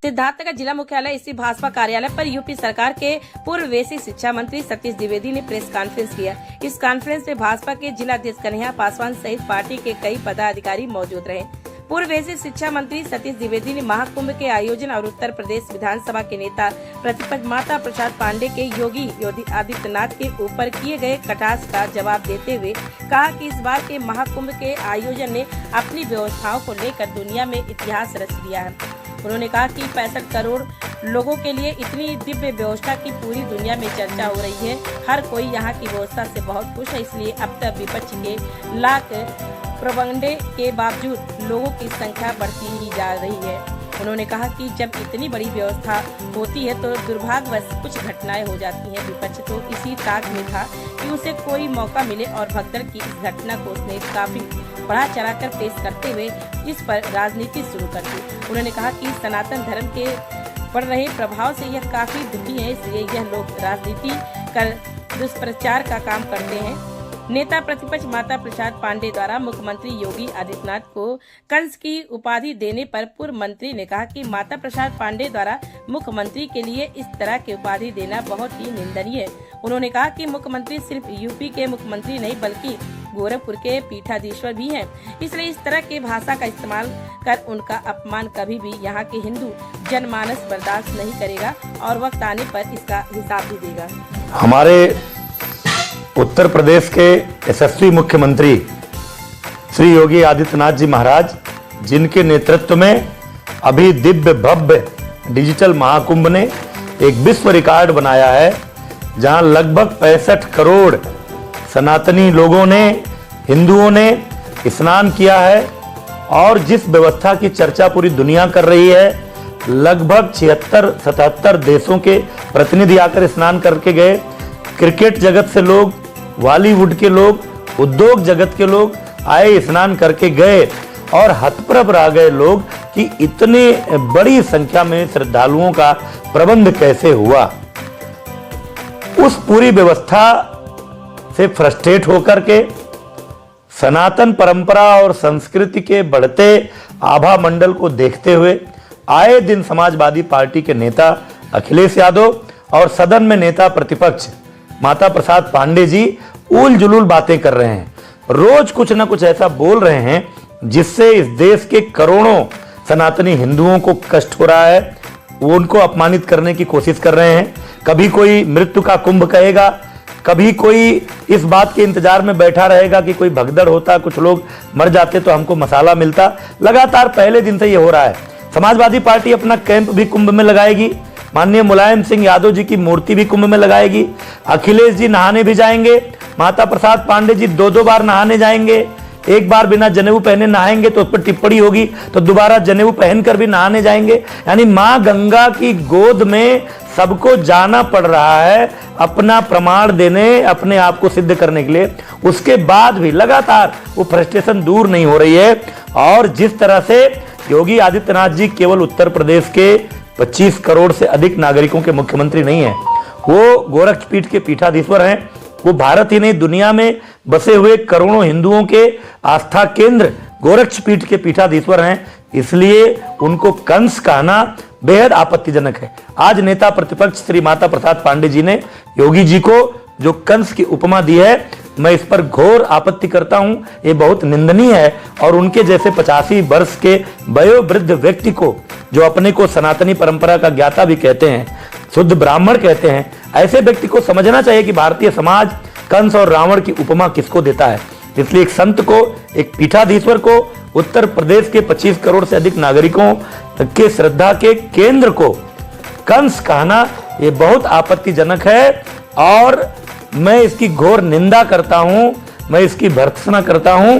सिद्धार्थनगर जिला मुख्यालय स्थित भाजपा कार्यालय पर यूपी सरकार के पूर्व बेसिक शिक्षा मंत्री सतीश द्विवेदी ने प्रेस कॉन्फ्रेंस किया। इस कॉन्फ्रेंस में भाजपा के जिला अध्यक्ष कन्हैया पासवान सहित पार्टी के कई पदाधिकारी मौजूद रहे। पूर्व बेसिक शिक्षा मंत्री सतीश द्विवेदी ने महाकुंभ के आयोजन और उत्तर प्रदेश विधानसभा के नेता प्रतिपक्ष माता प्रसाद पांडे के योगी आदित्यनाथ के ऊपर किए गए कटाक्ष का जवाब देते हुए कहा कि इस बार के महाकुंभ के आयोजन ने अपनी व्यवस्थाओं को लेकर दुनिया में इतिहास रच दिया है। उन्होंने कहा कि 65 करोड़ लोगों के लिए इतनी दिव्य व्यवस्था की पूरी दुनिया में चर्चा हो रही है। हर कोई यहाँ की व्यवस्था से बहुत खुश है, इसलिए अब तक विपक्ष के लाख प्रोपेगेंडे के बावजूद लोगों की संख्या बढ़ती ही जा रही है। उन्होंने कहा कि जब इतनी बड़ी व्यवस्था होती है तो दुर्भाग्यवश कुछ घटनाएं हो जाती हैं। विपक्ष तो इसी ताक में था कि उसे कोई मौका मिले और भगदड़ की इस घटना को उसने काफी बढ़ा चढ़ाकर पेश करते हुए इस पर राजनीति शुरू कर दी। उन्होंने कहा कि सनातन धर्म के बढ़ रहे प्रभाव से यह काफी दुखी है, इसलिए यह लोग राजनीति कर दुष्प्रचार का काम करते हैं। नेता प्रतिपक्ष माता प्रसाद पांडे द्वारा मुख्यमंत्री योगी आदित्यनाथ को कंस की उपाधि देने पर पूर्व मंत्री ने कहा कि माता प्रसाद पांडे द्वारा मुख्यमंत्री के लिए इस तरह की उपाधि देना बहुत ही निंदनीय है। उन्होंने कहा कि मुख्यमंत्री सिर्फ यूपी के मुख्यमंत्री नहीं बल्कि गोरखपुर के पीठाधीश्वर भी हैं, इसलिए इस तरह की भाषा का इस्तेमाल कर उनका अपमान कभी भी यहाँ के हिंदू जनमानस बर्दाश्त नहीं करेगा और वक्त आने पर इसका हिसाब भी देगा। हमारे उत्तर प्रदेश के यशस्वी मुख्यमंत्री श्री योगी आदित्यनाथ जी महाराज, जिनके नेतृत्व में अभी दिव्य भव्य डिजिटल महाकुंभ ने एक विश्व रिकॉर्ड बनाया है, जहां लगभग 65 करोड़ सनातनी लोगों ने, हिंदुओं ने स्नान किया है। और जिस व्यवस्था की चर्चा पूरी दुनिया कर रही है, लगभग 76-77 देशों के प्रतिनिधि आकर स्नान करके गए। क्रिकेट जगत से लोग, बॉलीवुड के लोग, उद्योग जगत के लोग आए, स्नान करके गए और हतप्रभ रह गए लोग कि इतनी बड़ी संख्या में श्रद्धालुओं का प्रबंध कैसे हुआ। उस पूरी व्यवस्था से फ्रस्ट्रेट होकर के सनातन परंपरा और संस्कृति के बढ़ते आभा मंडल को देखते हुए आए दिन समाजवादी पार्टी के नेता अखिलेश यादव और सदन में नेता प्रतिपक्ष माता प्रसाद पांडे जी उल जुलूल बातें कर रहे हैं। रोज कुछ ना कुछ ऐसा बोल रहे हैं जिससे इस देश के करोड़ों सनातनी हिंदुओं को कष्ट हो रहा है। वो उनको अपमानित करने की कोशिश कर रहे हैं। कभी कोई मृत्यु का कुंभ कहेगा, कभी कोई इस बात के इंतजार में बैठा रहेगा कि कोई भगदड़ होता, कुछ लोग मर जाते तो हमको मसाला मिलता। लगातार पहले दिन से ये हो रहा है। समाजवादी पार्टी अपना कैंप भी कुंभ में लगाएगी, माननीय मुलायम सिंह यादव जी की मूर्ति भी कुंभ में लगाएगी, अखिलेश जी नहाने भी जाएंगे, माता प्रसाद पांडे जी 2-2 बार नहाने जाएंगे। एक बार बिना जनेऊ पहने नहाएंगे तो उस पर टिप्पणी होगी, तो दोबारा जनेऊ पहनकर भी नहाने जाएंगे। यानी मां गंगा की गोद में सबको जाना पड़ रहा है अपना प्रमाण देने, अपने आप को सिद्ध करने के लिए। उसके बाद भी लगातार वो फ्रस्ट्रेशन दूर नहीं हो रही है। और जिस तरह से योगी आदित्यनाथ जी केवल उत्तर प्रदेश के 25 करोड़ से अधिक नागरिकों के मुख्यमंत्री नहीं है, वो गोरक्षपीठ के पीठाधीश्वर हैं। वो भारत ही नहीं, दुनिया में बसे हुए करोड़ों हिंदुओं के आस्था केंद्र गोरक्षपीठ के पीठाधीश्वर हैं। इसलिए उनको कंस कहना बेहद आपत्तिजनक है। आज नेता प्रतिपक्ष श्री माता प्रसाद पांडे जी ने योगी जी को जो कंस की उपमा दी है, मैं इस पर घोर आपत्ति करता हूं। ये बहुत निंदनीय है। और उनके जैसे 85 वर्ष के वयोवृद्ध व्यक्ति को, जो अपने को सनातनी परंपरा का ज्ञाता भी कहते हैं, शुद्ध ब्राह्मण कहते हैं, ऐसे व्यक्ति को समझना चाहिए कि भारतीय समाज कंस और रावण की उपमा किसको देता है। इसलिए एक संत को, एक पीठाधीश्वर को, उत्तर प्रदेश के 25 करोड़ से अधिक नागरिकों के श्रद्धा के केंद्र को कंस कहना ये बहुत आपत्तिजनक है। और मैं इसकी घोर निंदा करता हूं, मैं इसकी भर्त्सना करता हूं।